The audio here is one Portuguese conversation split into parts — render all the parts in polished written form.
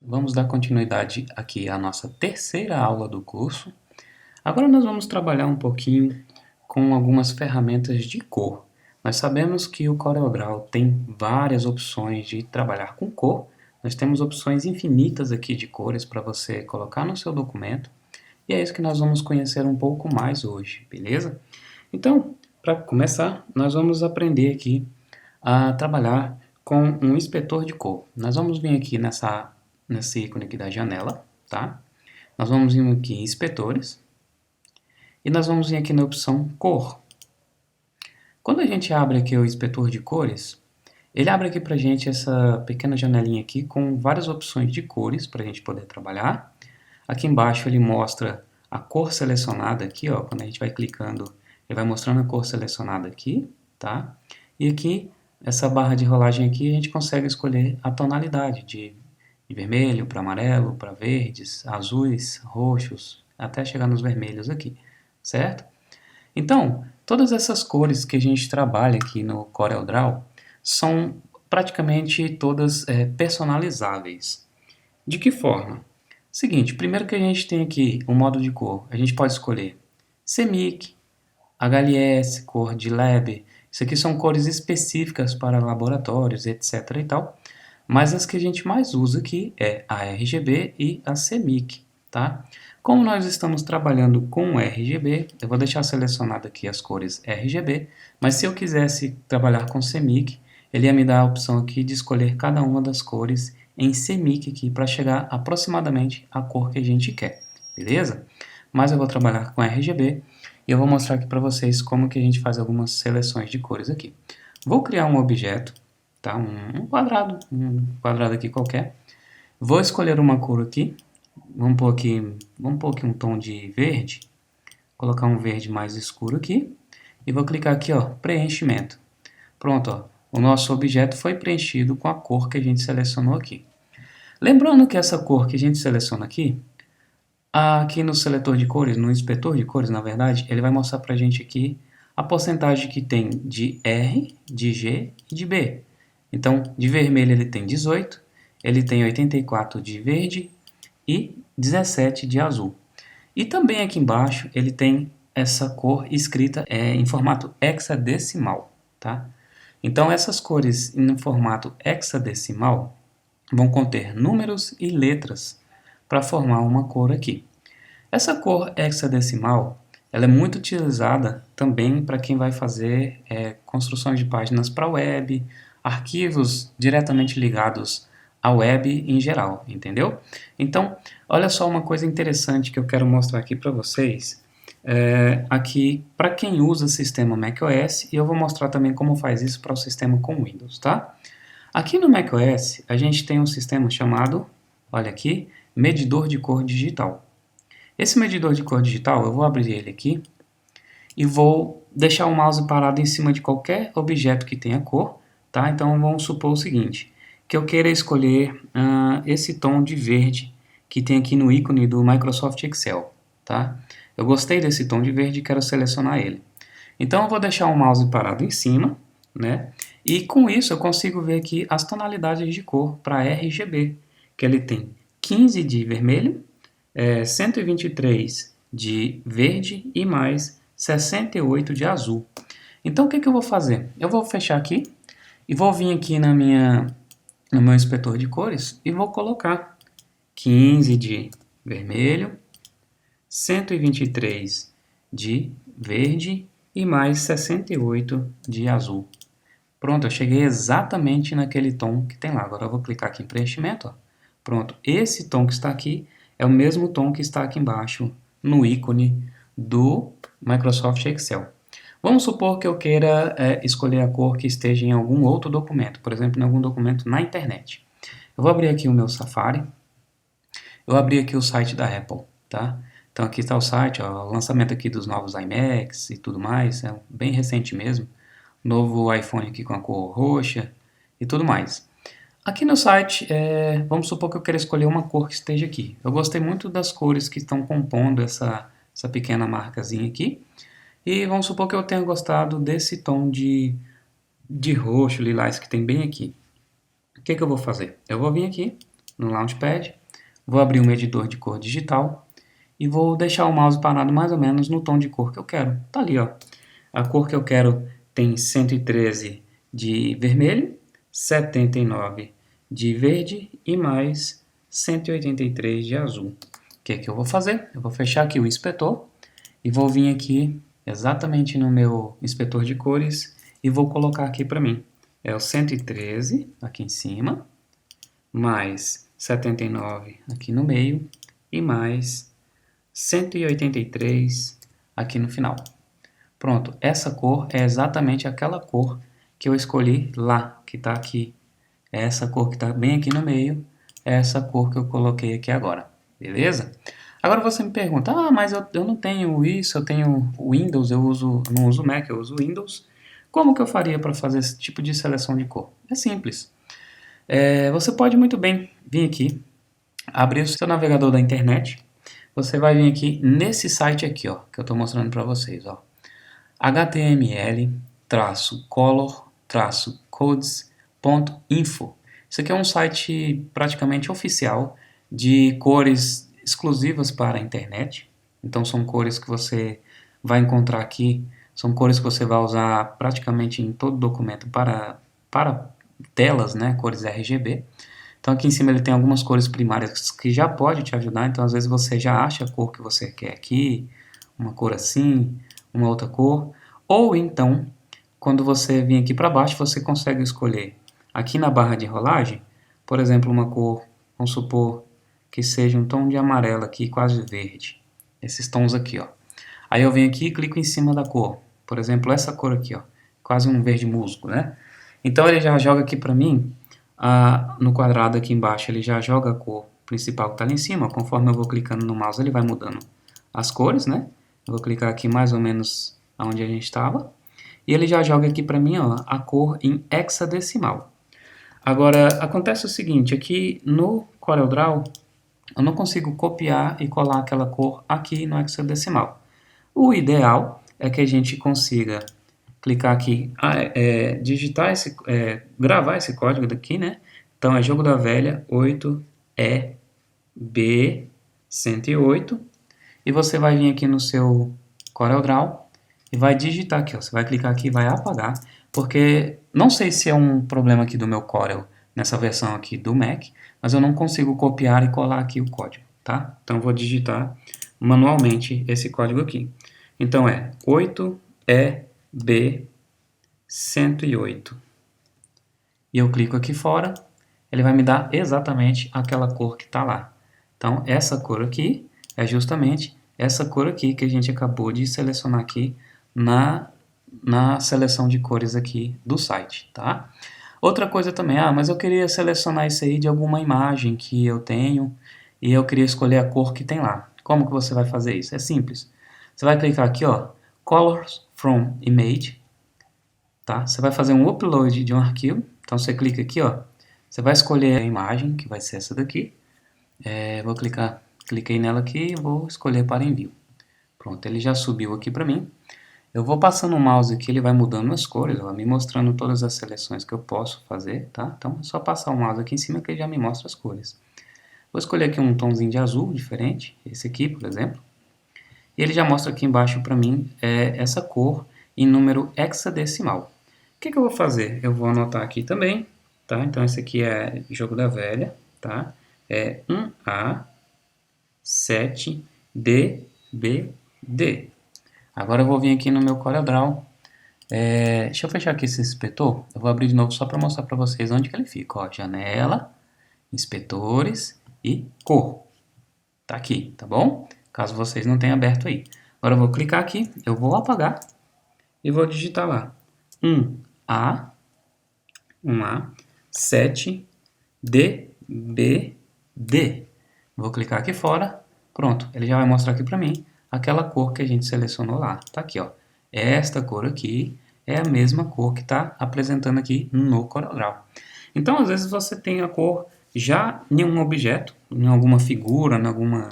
Vamos dar continuidade aqui à nossa terceira aula do curso. Agora nós vamos trabalhar um pouquinho com algumas ferramentas de cor. Nós sabemos que o CorelDRAW tem várias opções de trabalhar com cor. Nós temos opções infinitas aqui de cores para você colocar no seu documento. E é isso que nós vamos conhecer um pouco mais hoje, beleza? Então, para começar, nós vamos aprender aqui a trabalhar com um inspetor de cor. Nós vamos vir aqui nesse ícone aqui da janela, tá? Nós vamos vir aqui em inspetores e nós vamos vir aqui na opção cor. Quando a gente abre aqui o inspetor de cores, ele abre aqui pra gente essa pequena janelinha aqui com várias opções de cores para a gente poder trabalhar. Aqui embaixo ele mostra a cor selecionada aqui, ó, quando a gente vai clicando, ele vai mostrando a cor selecionada aqui, tá? E aqui, essa barra de rolagem aqui, a gente consegue escolher a tonalidade de vermelho para amarelo, para verdes, azuis, roxos, até chegar nos vermelhos aqui, certo? Então, todas essas cores que a gente trabalha aqui no CorelDRAW são praticamente todas personalizáveis. De que forma? Seguinte, primeiro que a gente tem aqui o modo de cor, a gente pode escolher CMYK, HLS, cor de lab, isso aqui são cores específicas para laboratórios, etc e tal, mas as que a gente mais usa aqui é a RGB e a CMYK, tá? Como nós estamos trabalhando com RGB, eu vou deixar selecionado aqui as cores RGB, mas se eu quisesse trabalhar com CMYK, ele ia me dar a opção aqui de escolher cada uma das cores em CMYK aqui para chegar aproximadamente à cor que a gente quer, beleza? Mas eu vou trabalhar com RGB e eu vou mostrar aqui para vocês como que a gente faz algumas seleções de cores aqui. Vou criar um objeto, tá? um quadrado aqui qualquer. Vou escolher uma cor aqui, vamos pôr aqui um tom de verde, colocar um verde mais escuro aqui e vou clicar aqui, ó, preenchimento. Pronto, ó, o nosso objeto foi preenchido com a cor que a gente selecionou aqui. Lembrando que essa cor que a gente seleciona aqui no seletor de cores, no inspetor de cores, na verdade, ele vai mostrar para a gente aqui a porcentagem que tem de R, de G e de B. Então, de vermelho ele tem 18, ele tem 84 de verde e 17 de azul. E também aqui embaixo ele tem essa cor escrita em formato hexadecimal, tá? Então essas cores em formato hexadecimal vão conter números e letras para formar uma cor aqui. Essa cor hexadecimal ela é muito utilizada também para quem vai fazer construções de páginas para web, arquivos diretamente ligados à web em geral, entendeu? Então, olha só uma coisa interessante que eu quero mostrar aqui para vocês, aqui para quem usa sistema macOS, e eu vou mostrar também como faz isso para o sistema com Windows, tá? Aqui no macOS, a gente tem um sistema chamado, olha aqui, medidor de cor digital. Esse medidor de cor digital, eu vou abrir ele aqui e vou deixar o mouse parado em cima de qualquer objeto que tenha cor, tá? Então vamos supor o seguinte, que eu queira escolher esse tom de verde que tem aqui no ícone do Microsoft Excel, tá? Eu gostei desse tom de verde e quero selecionar ele. Então eu vou deixar o mouse parado em cima, né? E com isso eu consigo ver aqui as tonalidades de cor para RGB, que ele tem 15 de vermelho, 123 de verde e mais 68 de azul. Então o que eu vou fazer? Eu vou fechar aqui e vou vir aqui no meu inspetor de cores e vou colocar 15 de vermelho, 123 de verde e mais 68 de azul. Pronto, eu cheguei exatamente naquele tom que tem lá. Agora eu vou clicar aqui em preenchimento. Ó. Pronto, esse tom que está aqui é o mesmo tom que está aqui embaixo no ícone do Microsoft Excel. Vamos supor que eu queira escolher a cor que esteja em algum outro documento, por exemplo, em algum documento na internet. Eu vou abrir aqui o meu Safari, eu abri aqui o site da Apple, tá? Então aqui está o site, ó, o lançamento aqui dos novos iMacs e tudo mais, é bem recente mesmo. Novo iPhone aqui com a cor roxa e tudo mais. Aqui no site, vamos supor que eu quero escolher uma cor que esteja aqui. Eu gostei muito das cores que estão compondo essa pequena marcazinha aqui. E vamos supor que eu tenha gostado desse tom de roxo, lilás que tem bem aqui. O que eu vou fazer? Eu vou vir aqui no Launchpad, vou abrir o medidor de cor digital e vou deixar o mouse parado mais ou menos no tom de cor que eu quero. Tá ali, ó. A cor que eu quero tem 113 de vermelho, 79 de verde e mais 183 de azul. O que é que eu vou fazer? Eu vou fechar aqui o inspetor e vou vir aqui exatamente no meu inspetor de cores e vou colocar aqui para mim. É o 113 aqui em cima, mais 79 aqui no meio e mais 183 aqui no final. Pronto, essa cor é exatamente aquela cor que eu escolhi lá, que está aqui. É essa cor que está bem aqui no meio, é essa cor que eu coloquei aqui agora, beleza? Agora você me pergunta, mas eu não tenho isso, eu tenho Windows, eu não uso Mac, eu uso Windows. Como que eu faria para fazer esse tipo de seleção de cor? É simples. Você pode muito bem vir aqui, abrir o seu navegador da internet, você vai vir aqui nesse site aqui, ó, que eu estou mostrando para vocês, ó, html-color-codes.info. Isso aqui é um site praticamente oficial de cores exclusivas para a internet. Então são cores que você vai encontrar aqui, são cores que você vai usar praticamente em todo documento para telas, né, cores RGB. Então aqui em cima ele tem algumas cores primárias que já pode te ajudar, então às vezes você já acha a cor que você quer aqui, uma cor assim, uma outra cor, ou então, quando você vir aqui para baixo, você consegue escolher aqui na barra de rolagem, por exemplo, uma cor, vamos supor que seja um tom de amarelo aqui, quase verde, esses tons aqui, ó. Aí eu venho aqui e clico em cima da cor, por exemplo, essa cor aqui, ó, quase um verde musgo, né? Então ele já joga aqui para mim, no quadrado aqui embaixo, ele já joga a cor principal que está ali em cima, conforme eu vou clicando no mouse, ele vai mudando as cores, né? Eu vou clicar aqui mais ou menos onde a gente estava. E ele já joga aqui para mim, ó, a cor em hexadecimal. Agora, acontece o seguinte, aqui no CorelDRAW, eu não consigo copiar e colar aquela cor aqui no hexadecimal. O ideal é que a gente consiga clicar aqui, digitar gravar esse código daqui, né? Então é jogo da velha 8EB108 e você vai vir aqui no seu CorelDRAW e vai digitar aqui, ó. Você vai clicar aqui e vai apagar, porque não sei se é um problema aqui do meu Corel nessa versão aqui do Mac, mas eu não consigo copiar e colar aqui o código, tá? Então eu vou digitar manualmente esse código aqui. Então é 8EB108. E eu clico aqui fora, ele vai me dar exatamente aquela cor que está lá. Então essa cor aqui é justamente essa cor aqui que a gente acabou de selecionar aqui na seleção de cores aqui do site, tá? Outra coisa também, mas eu queria selecionar isso aí de alguma imagem que eu tenho e eu queria escolher a cor que tem lá. Como que você vai fazer isso? É simples. Você vai clicar aqui, ó, Colors from Image, tá? Você vai fazer um upload de um arquivo, então você clica aqui, ó, você vai escolher a imagem, que vai ser essa daqui, cliquei nela aqui e vou escolher para envio. Pronto, ele já subiu aqui para mim. Eu vou passando o mouse aqui, ele vai mudando as cores, vai me mostrando todas as seleções que eu posso fazer, tá? Então é só passar o mouse aqui em cima que ele já me mostra as cores. Vou escolher aqui um tomzinho de azul diferente, esse aqui, por exemplo. E ele já mostra aqui embaixo para mim essa cor em número hexadecimal. O que eu vou fazer? Eu vou anotar aqui também, tá? Então esse aqui é jogo da velha, tá? É 1A7DBD. Agora eu vou vir aqui no meu CorelDRAW. Deixa eu fechar aqui esse inspetor. Eu vou abrir de novo só para mostrar para vocês onde que ele fica. Ó, janela, inspetores e cor. Tá aqui, tá bom? Caso vocês não tenham aberto aí. Agora eu vou clicar aqui, eu vou apagar e vou digitar lá 1A7DBD. Vou clicar aqui fora. Pronto, ele já vai mostrar aqui para mim aquela cor que a gente selecionou lá. Tá aqui, ó. Esta cor aqui é a mesma cor que está apresentando aqui no CorelDRAW. Então, às vezes você tem a cor já em um objeto, em alguma figura, em alguma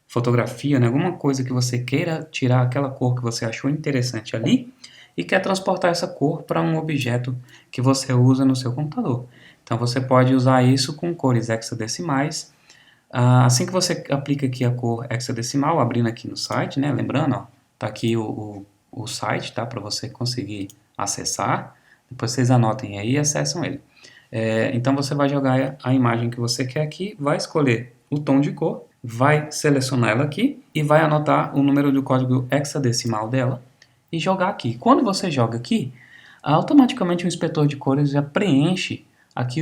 fotografia, em alguma coisa que você queira tirar aquela cor que você achou interessante ali e quer transportar essa cor para um objeto que você usa no seu computador. Então você pode usar isso com cores hexadecimais. Assim que você aplica aqui a cor hexadecimal, abrindo aqui no site, né? Lembrando, ó, tá aqui o site, tá? Para você conseguir acessar. Depois vocês anotem aí e acessam ele. Então você vai jogar a imagem que você quer aqui, vai escolher o tom de cor, vai selecionar ela aqui e vai anotar o número do código hexadecimal dela e jogar aqui. Quando você joga aqui, automaticamente o inspetor de cores já preenche aqui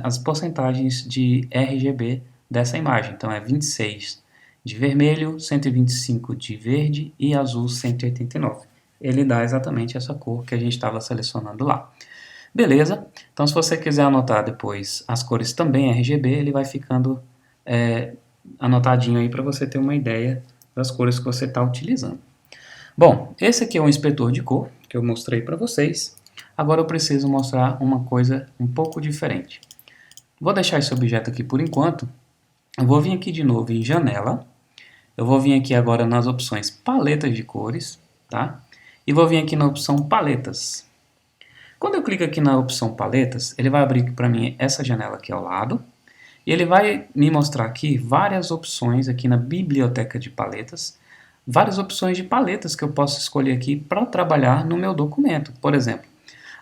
as porcentagens de RGB dessa imagem. Então é 26 de vermelho, 125 de verde e azul 189. Ele dá exatamente essa cor que a gente estava selecionando lá. Beleza? Então se você quiser anotar depois as cores também RGB, ele vai ficando anotadinho aí para você ter uma ideia das cores que você está utilizando. Bom, esse aqui é o inspetor de cor que eu mostrei para vocês. Agora eu preciso mostrar uma coisa um pouco diferente. Vou deixar esse objeto aqui por enquanto. Eu vou vir aqui de novo em janela. Eu vou vir aqui agora nas opções paletas de cores, tá? E vou vir aqui na opção paletas. Quando eu clico aqui na opção paletas, ele vai abrir para mim essa janela aqui ao lado. E ele vai me mostrar aqui várias opções aqui na biblioteca de paletas. Várias opções de paletas que eu posso escolher aqui para trabalhar no meu documento. Por exemplo,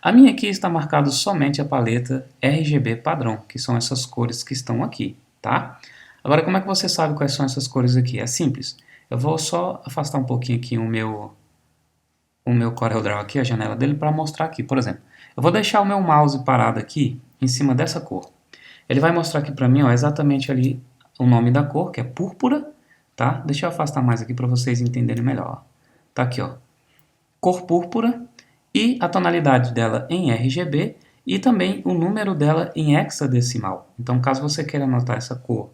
a minha aqui está marcado somente a paleta RGB padrão, que são essas cores que estão aqui, tá? Agora, como é que você sabe quais são essas cores aqui? É simples. Eu vou só afastar um pouquinho aqui o meu CorelDRAW aqui, a janela dele, para mostrar aqui. Por exemplo, eu vou deixar o meu mouse parado aqui em cima dessa cor. Ele vai mostrar aqui para mim, ó, exatamente ali o nome da cor, que é púrpura, tá? Deixa eu afastar mais aqui para vocês entenderem melhor. Ó. Tá aqui, ó. Cor púrpura e a tonalidade dela em RGB e também o número dela em hexadecimal. Então, caso você queira anotar essa cor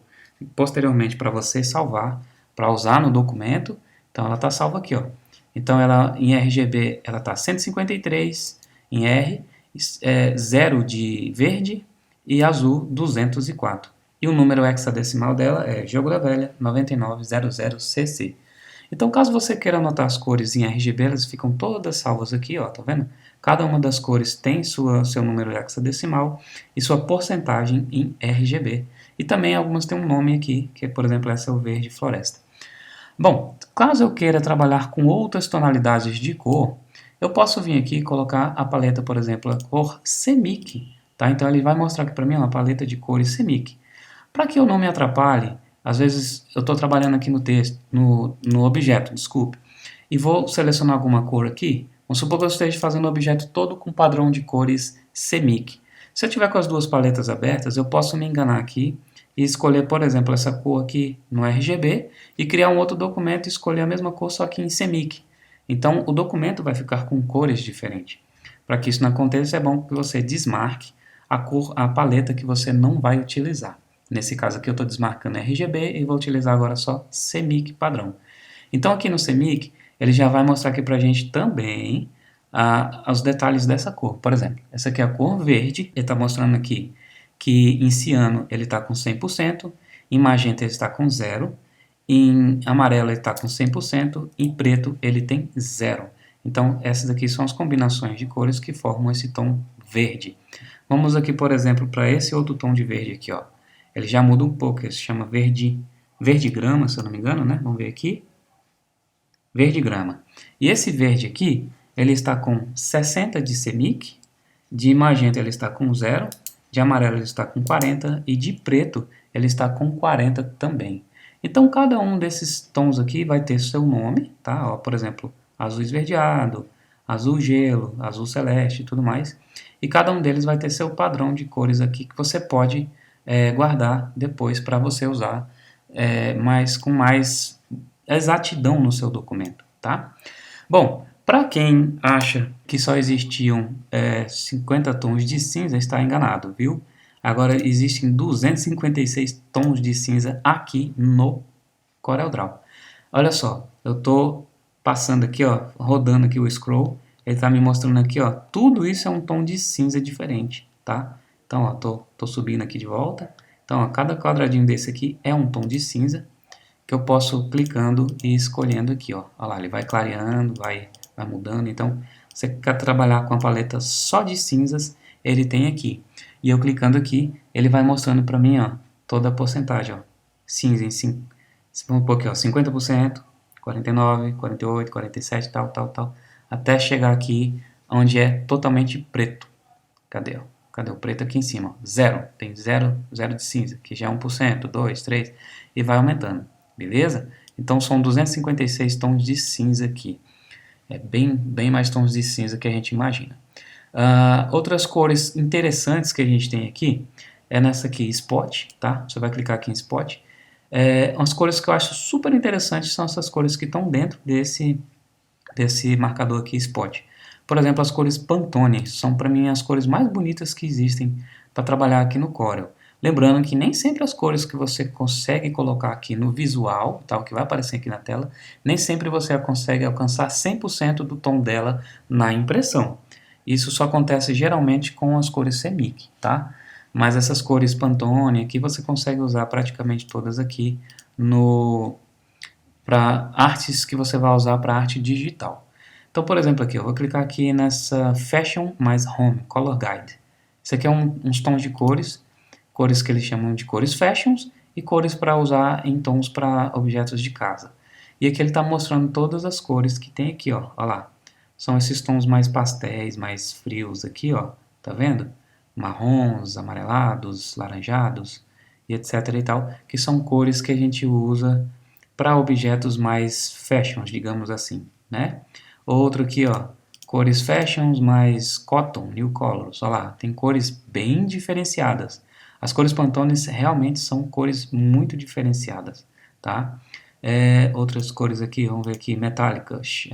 posteriormente para você salvar, para usar no documento, então ela está salva aqui, ó. Então, ela em RGB ela está 153, em R, 0 de verde e azul 204. E o número hexadecimal dela é Jogo da Velha 9900CC. Então, caso você queira anotar as cores em RGB, elas ficam todas salvas aqui, ó, tá vendo? Cada uma das cores tem seu número hexadecimal e sua porcentagem em RGB. E também algumas têm um nome aqui, que por exemplo essa é o verde floresta. Bom, caso eu queira trabalhar com outras tonalidades de cor, eu posso vir aqui e colocar a paleta, por exemplo, a cor Semic, tá? Então ele vai mostrar aqui para mim uma paleta de cores Semic. Para que eu não me atrapalhe, às vezes eu estou trabalhando aqui no texto, no objeto, desculpe, e vou selecionar alguma cor aqui. Vamos supor que eu esteja fazendo o objeto todo com padrão de cores Semic. Se eu tiver com as duas paletas abertas, eu posso me enganar aqui e escolher, por exemplo, essa cor aqui no RGB e criar um outro documento e escolher a mesma cor só que em Semic. Então o documento vai ficar com cores diferentes. Para que isso não aconteça, é bom que você desmarque a paleta que você não vai utilizar. Nesse caso aqui eu estou desmarcando RGB e vou utilizar agora só Semic padrão. Então aqui no Semic ele já vai mostrar aqui para a gente também os detalhes dessa cor. Por exemplo, essa aqui é a cor verde, ele está mostrando aqui que em ciano ele está com 100%, em magenta ele está com 0%, em amarelo ele está com 100%, em preto ele tem 0%. Então essas aqui são as combinações de cores que formam esse tom verde. Vamos aqui, por exemplo, para esse outro tom de verde aqui, ó. Ele já muda um pouco, ele se chama verde grama, se eu não me engano, né? Vamos ver aqui. Verde grama. E esse verde aqui, ele está com 60 de Semic, de magenta ele está com 0, de amarelo ele está com 40 e de preto ele está com 40 também. Então cada um desses tons aqui vai ter seu nome, tá? Ó, por exemplo, azul esverdeado, azul gelo, azul celeste e tudo mais. E cada um deles vai ter seu padrão de cores aqui que você pode guardar depois para você usar mas com mais exatidão no seu documento, tá? Bom, para quem acha que só existiam 50 tons de cinza, está enganado, viu? Agora existem 256 tons de cinza aqui no CorelDRAW. Olha só, eu estou passando aqui, ó, rodando aqui o scroll, ele está me mostrando aqui, ó, tudo isso é um tom de cinza diferente, tá? Então, ó, tô subindo aqui de volta. Então, ó, cada quadradinho desse aqui é um tom de cinza que eu posso clicando e escolhendo aqui, ó. Olha lá, ele vai clareando, vai mudando. Então, você quer trabalhar com a paleta só de cinzas, ele tem aqui. E eu clicando aqui, ele vai mostrando para mim, ó, toda a porcentagem, ó. Cinza em vamos pôr aqui, ó, 50%, 49%, 48%, 47%, tal, até chegar aqui onde é totalmente preto. Cadê, ó? Cadê o preto aqui em cima? Ó? Zero. Tem zero de cinza, que já é 1%, 2%, 3%, e vai aumentando. Beleza? Então são 256 tons de cinza aqui. É bem mais tons de cinza que a gente imagina. Outras cores interessantes que a gente tem aqui é nessa aqui, Spot, tá? Você vai clicar aqui em Spot. As cores que eu acho super interessantes são essas cores que estão dentro desse marcador aqui, Spot. Por exemplo, as cores Pantone são para mim as cores mais bonitas que existem para trabalhar aqui no Corel. Lembrando que nem sempre as cores que você consegue colocar aqui no visual, tá, o que vai aparecer aqui na tela, nem sempre você consegue alcançar 100% do tom dela na impressão. Isso só acontece geralmente com as cores CMYK, tá? Mas essas cores Pantone aqui você consegue usar praticamente todas aqui para artes que você vai usar para arte digital. Então, por exemplo, aqui eu vou clicar aqui nessa Fashion mais Home Color Guide. Isso aqui é uns tons de cores que eles chamam de cores fashions e cores para usar em tons para objetos de casa. E aqui ele está mostrando todas as cores que tem aqui, ó. Olha lá. São esses tons mais pastéis, mais frios aqui, ó. Tá vendo? Marrons, amarelados, laranjados e etc e tal, que são cores que a gente usa para objetos mais fashions, digamos assim, né? Outro aqui, ó, cores fashions mais cotton, new colors. Olha lá, tem cores bem diferenciadas. As cores Pantone realmente são cores muito diferenciadas, tá? Outras cores aqui, vamos ver aqui, metálicas,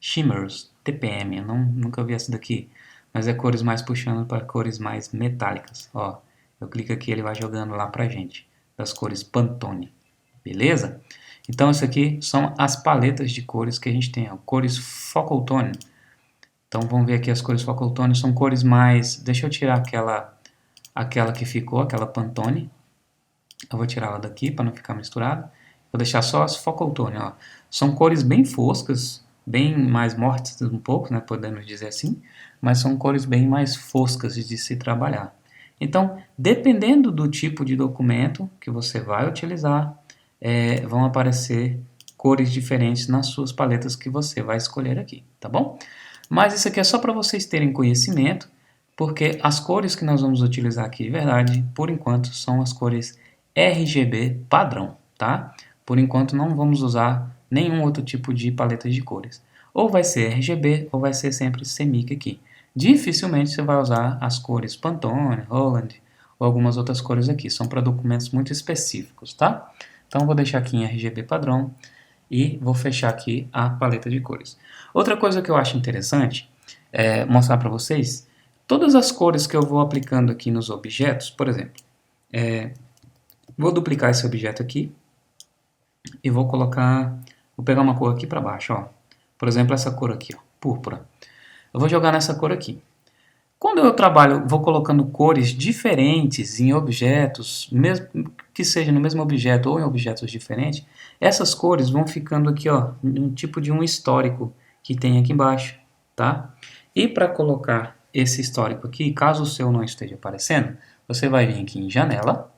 shimmers, TPM, eu nunca vi essa daqui, mas é cores mais puxando para cores mais metálicas. Ó, eu clico aqui, ele vai jogando lá pra gente, das cores Pantone, beleza? Então, isso aqui são as paletas de cores que a gente tem, ó, cores Focal Tone. Então, vamos ver aqui as cores Focal Tone, são cores mais... Deixa eu tirar aquela que ficou, aquela Pantone. Eu vou tirar ela daqui para não ficar misturado. Vou deixar só as Focal Tone, ó. São cores bem foscas, bem mais mortas um pouco, né, podemos dizer assim, mas são cores bem mais foscas de se trabalhar. Então, dependendo do tipo de documento que você vai utilizar, vão aparecer cores diferentes nas suas paletas que você vai escolher aqui, tá bom? Mas isso aqui é só para vocês terem conhecimento, porque as cores que nós vamos utilizar aqui de verdade, por enquanto, são as cores RGB padrão, tá? Por enquanto não vamos usar nenhum outro tipo de paleta de cores. Ou vai ser RGB ou vai ser sempre CMYK aqui. Dificilmente você vai usar as cores Pantone, Holland ou algumas outras cores aqui. São para documentos muito específicos, tá? Então vou deixar aqui em RGB padrão e vou fechar aqui a paleta de cores. Outra coisa que eu acho interessante é mostrar para vocês todas as cores que eu vou aplicando aqui nos objetos. Por exemplo, vou duplicar esse objeto aqui e vou pegar uma cor aqui para baixo, ó. Por exemplo, essa cor aqui, ó, púrpura. Eu vou jogar nessa cor aqui. Quando eu trabalho, vou colocando cores diferentes em objetos, mesmo que seja no mesmo objeto ou em objetos diferentes, essas cores vão ficando aqui, ó, um tipo de um histórico que tem aqui embaixo, tá? E para colocar esse histórico aqui, caso o seu não esteja aparecendo, você vai vir aqui em Janela,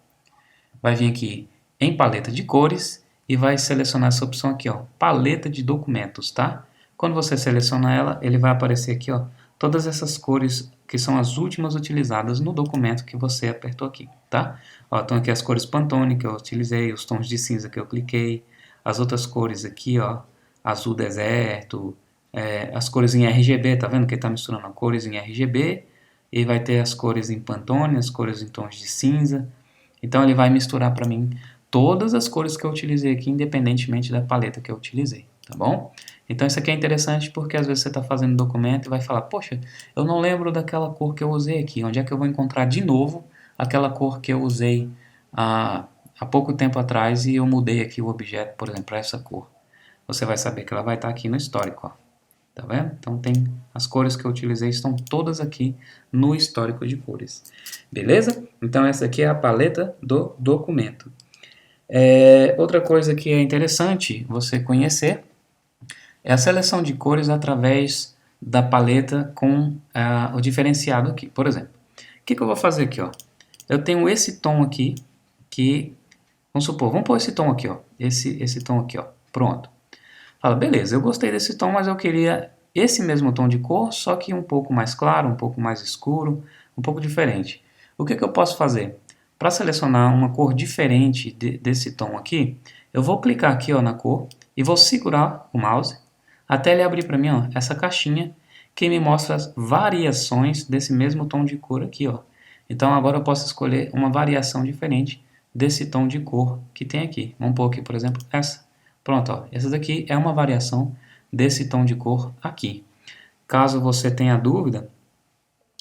vai vir aqui em Paleta de Cores e vai selecionar essa opção aqui, ó, Paleta de Documentos, tá? Quando você seleciona ela, ele vai aparecer aqui, ó, todas essas cores que são as últimas utilizadas no documento que você apertou aqui, tá? Ó, estão aqui as cores Pantone que eu utilizei, os tons de cinza que eu cliquei, as outras cores aqui, ó, azul deserto, as cores em RGB, tá vendo que ele está misturando cores em RGB, e vai ter as cores em Pantone, as cores em tons de cinza. Então ele vai misturar para mim todas as cores que eu utilizei aqui, independentemente da paleta que eu utilizei, tá bom? Então isso aqui é interessante porque às vezes você está fazendo documento e vai falar, poxa, eu não lembro daquela cor que eu usei aqui, onde é que eu vou encontrar de novo aquela cor que eu usei há pouco tempo atrás e eu mudei aqui o objeto, por exemplo, para essa cor. Você vai saber que ela vai estar aqui no histórico, ó. Tá vendo? Então tem as cores que eu utilizei, estão todas aqui no histórico de cores. Beleza? Então essa aqui é a paleta do documento. Outra coisa que é interessante você conhecer é a seleção de cores através da paleta com o diferenciado aqui. Por exemplo, que eu vou fazer aqui, ó? Eu tenho esse tom aqui, que, vamos supor, vamos pôr esse tom aqui, ó. Esse tom aqui, ó. Pronto. Fala, beleza, eu gostei desse tom, mas eu queria esse mesmo tom de cor, só que um pouco mais claro, um pouco mais escuro, um pouco diferente. O que eu posso fazer? Para selecionar uma cor diferente desse tom aqui, eu vou clicar aqui, ó, na cor e vou segurar o mouse até ele abrir para mim, ó, essa caixinha que me mostra as variações desse mesmo tom de cor aqui, ó. Então agora eu posso escolher uma variação diferente desse tom de cor que tem aqui. Vamos pôr aqui, por exemplo, essa. Pronto, ó, essa daqui é uma variação desse tom de cor aqui. Caso você tenha dúvida,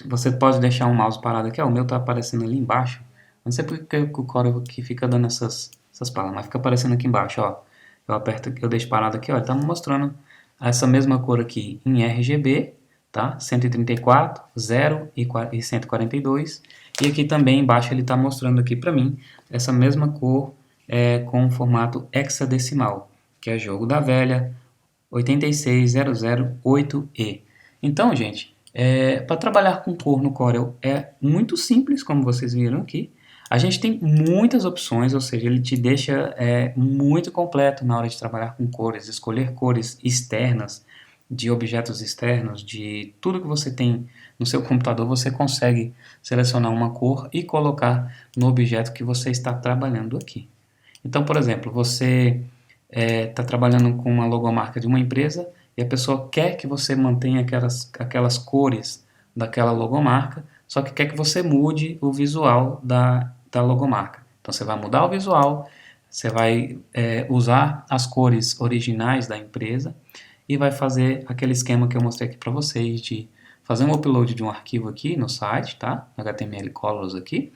você pode deixar o mouse parado aqui, ó, o meu está aparecendo ali embaixo. Não sei porque o Corel que fica dando essas palavras, mas fica aparecendo aqui embaixo, ó. Eu aperto, eu deixo parado aqui, ó, ele está me mostrando essa mesma cor aqui em RGB, tá? 134, 0 e 142. E aqui também embaixo ele está mostrando aqui para mim essa mesma cor com o formato hexadecimal, que é Jogo da Velha 86008E. Então, gente, para trabalhar com cor no Corel é muito simples, como vocês viram aqui. A gente tem muitas opções, ou seja, ele te deixa muito completo na hora de trabalhar com cores, escolher cores externas, de objetos externos, de tudo que você tem no seu computador, você consegue selecionar uma cor e colocar no objeto que você está trabalhando aqui. Então, por exemplo, você está trabalhando com uma logomarca de uma empresa e a pessoa quer que você mantenha aquelas cores daquela logomarca, só que quer que você mude o visual da logomarca. Então você vai mudar o visual, você vai usar as cores originais da empresa e vai fazer aquele esquema que eu mostrei aqui para vocês de fazer um upload de um arquivo aqui no site, tá? HTML Colors aqui.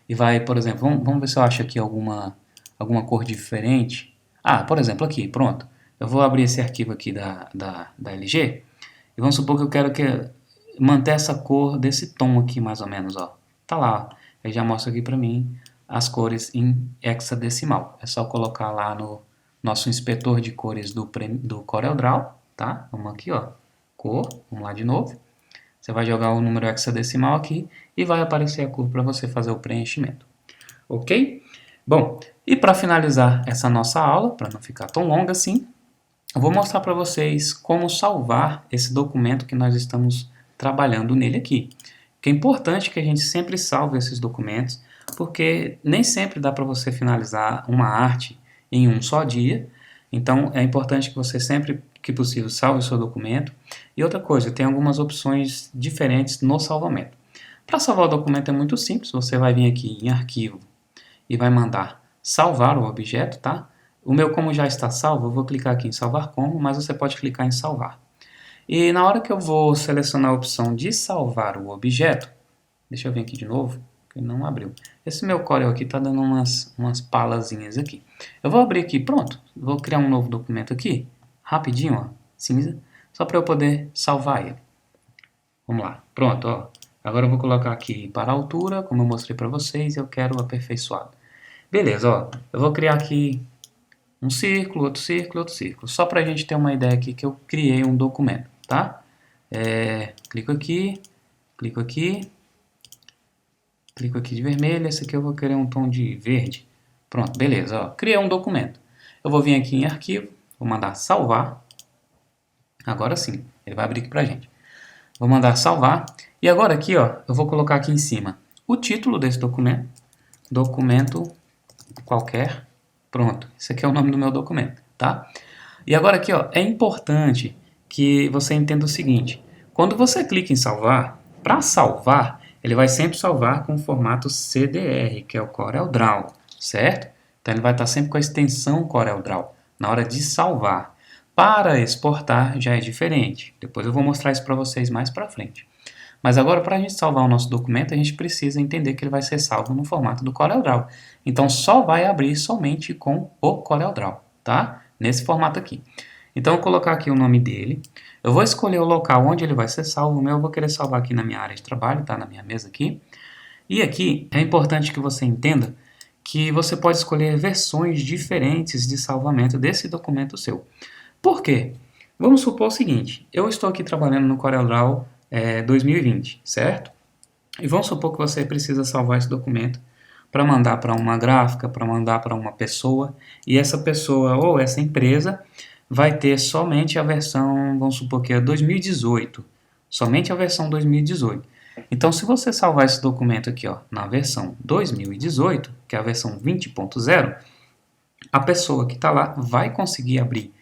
E vai, por exemplo, vamos ver se eu acho aqui alguma cor diferente. Ah, por exemplo, aqui, pronto. Eu vou abrir esse arquivo aqui da LG e vamos supor que eu quero manter essa cor desse tom aqui, mais ou menos, ó. Tá lá, ó. Ele já mostra aqui pra mim as cores em hexadecimal. É só colocar lá no nosso inspetor de cores do CorelDRAW, tá? Vamos aqui, ó, cor, vamos lá de novo. Você vai jogar o número hexadecimal aqui e vai aparecer a cor para você fazer o preenchimento. Ok? Bom, e para finalizar essa nossa aula, para não ficar tão longa assim, eu vou mostrar para vocês como salvar esse documento que nós estamos trabalhando nele aqui. Que é importante que a gente sempre salve esses documentos, porque nem sempre dá para você finalizar uma arte em um só dia. Então é importante que você sempre que possível salve o seu documento. E outra coisa, tem algumas opções diferentes no salvamento. Para salvar o documento é muito simples, você vai vir aqui em arquivo e vai mandar salvar o objeto, tá? O meu, como já está salvo, eu vou clicar aqui em salvar como, mas você pode clicar em salvar. E na hora que eu vou selecionar a opção de salvar o objeto, deixa eu vir aqui de novo, que não abriu. Esse meu Corel aqui está dando umas palazinhas aqui. Eu vou abrir aqui, pronto. Vou criar um novo documento aqui, rapidinho, ó, cinza, só para eu poder salvar ele. Vamos lá, pronto, ó. Agora eu vou colocar aqui para a altura, como eu mostrei para vocês, eu quero aperfeiçoado. Beleza, ó, eu vou criar aqui um círculo, outro círculo, outro círculo. Só para a gente ter uma ideia aqui que eu criei um documento, tá? Clico aqui de vermelho, esse aqui eu vou querer um tom de verde. Pronto, beleza, ó, criei um documento. Eu vou vir aqui em arquivo, vou mandar salvar. Agora sim, ele vai abrir aqui pra gente. Vou mandar salvar. E agora aqui, ó, eu vou colocar aqui em cima o título desse documento. Documento qualquer. Pronto, esse aqui é o nome do meu documento, tá? E agora aqui, ó, é importante que você entenda o seguinte. Quando você clica em salvar, para salvar, ele vai sempre salvar com o formato CDR, que é o CorelDRAW, certo? Então ele vai estar sempre com a extensão CorelDRAW na hora de salvar. Para exportar já é diferente. Depois eu vou mostrar isso para vocês mais para frente. Mas agora, para a gente salvar o nosso documento, a gente precisa entender que ele vai ser salvo no formato do CorelDRAW. Então, só vai abrir somente com o CorelDRAW, tá? Nesse formato aqui. Então, eu vou colocar aqui o nome dele. Eu vou escolher o local onde ele vai ser salvo. O meu eu vou querer salvar aqui na minha área de trabalho, tá? Na minha mesa aqui. E aqui é importante que você entenda que você pode escolher versões diferentes de salvamento desse documento seu. Por quê? Vamos supor o seguinte, eu estou aqui trabalhando no CorelDRAW 2020, certo? E vamos supor que você precisa salvar esse documento para mandar para uma gráfica, para mandar para uma pessoa, e essa pessoa ou essa empresa vai ter somente a versão, vamos supor que é 2018, somente a versão 2018. Então, se você salvar esse documento aqui, ó, na versão 2018, que é a versão 20.0, a pessoa que está lá vai conseguir abrir.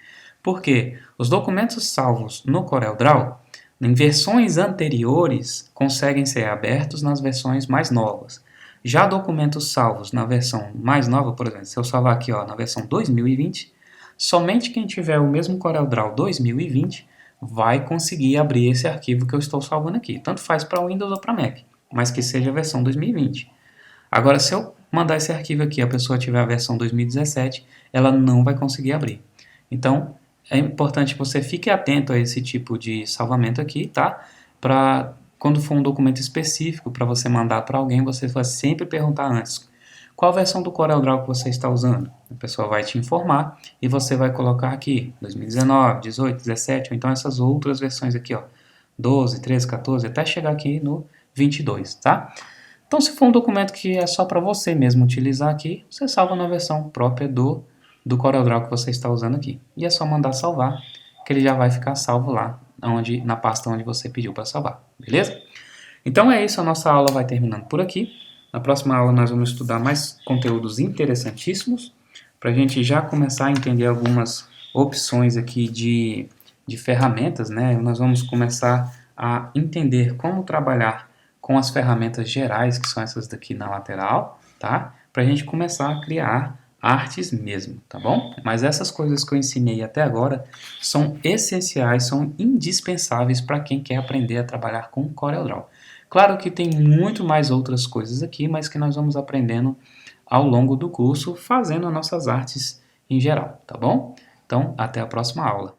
Porque os documentos salvos no CorelDRAW, em versões anteriores, conseguem ser abertos nas versões mais novas. Já documentos salvos na versão mais nova, por exemplo, se eu salvar aqui ó, na versão 2020, somente quem tiver o mesmo CorelDRAW 2020 vai conseguir abrir esse arquivo que eu estou salvando aqui. Tanto faz para Windows ou para Mac, mas que seja a versão 2020. Agora, se eu mandar esse arquivo aqui e a pessoa tiver a versão 2017, ela não vai conseguir abrir. Então, é importante que você fique atento a esse tipo de salvamento aqui, tá? Para quando for um documento específico para você mandar para alguém, você vai sempre perguntar antes: qual a versão do CorelDRAW que você está usando? A pessoa vai te informar e você vai colocar aqui 2019, 18, 17, ou então essas outras versões aqui, ó, 12, 13, 14, até chegar aqui no 22, tá? Então, se for um documento que é só para você mesmo utilizar aqui, você salva na versão própria do CorelDRAW que você está usando aqui. E é só mandar salvar, que ele já vai ficar salvo lá, na pasta onde você pediu para salvar, beleza? Então é isso, a nossa aula vai terminando por aqui. Na próxima aula nós vamos estudar mais conteúdos interessantíssimos, para a gente já começar a entender algumas opções aqui de ferramentas, né? Nós vamos começar a entender como trabalhar com as ferramentas gerais, que são essas daqui na lateral, tá? Para a gente começar a criar artes mesmo, tá bom? Mas essas coisas que eu ensinei até agora são essenciais, são indispensáveis para quem quer aprender a trabalhar com CorelDRAW. Claro que tem muito mais outras coisas aqui, mas que nós vamos aprendendo ao longo do curso, fazendo as nossas artes em geral, tá bom? Então, até a próxima aula.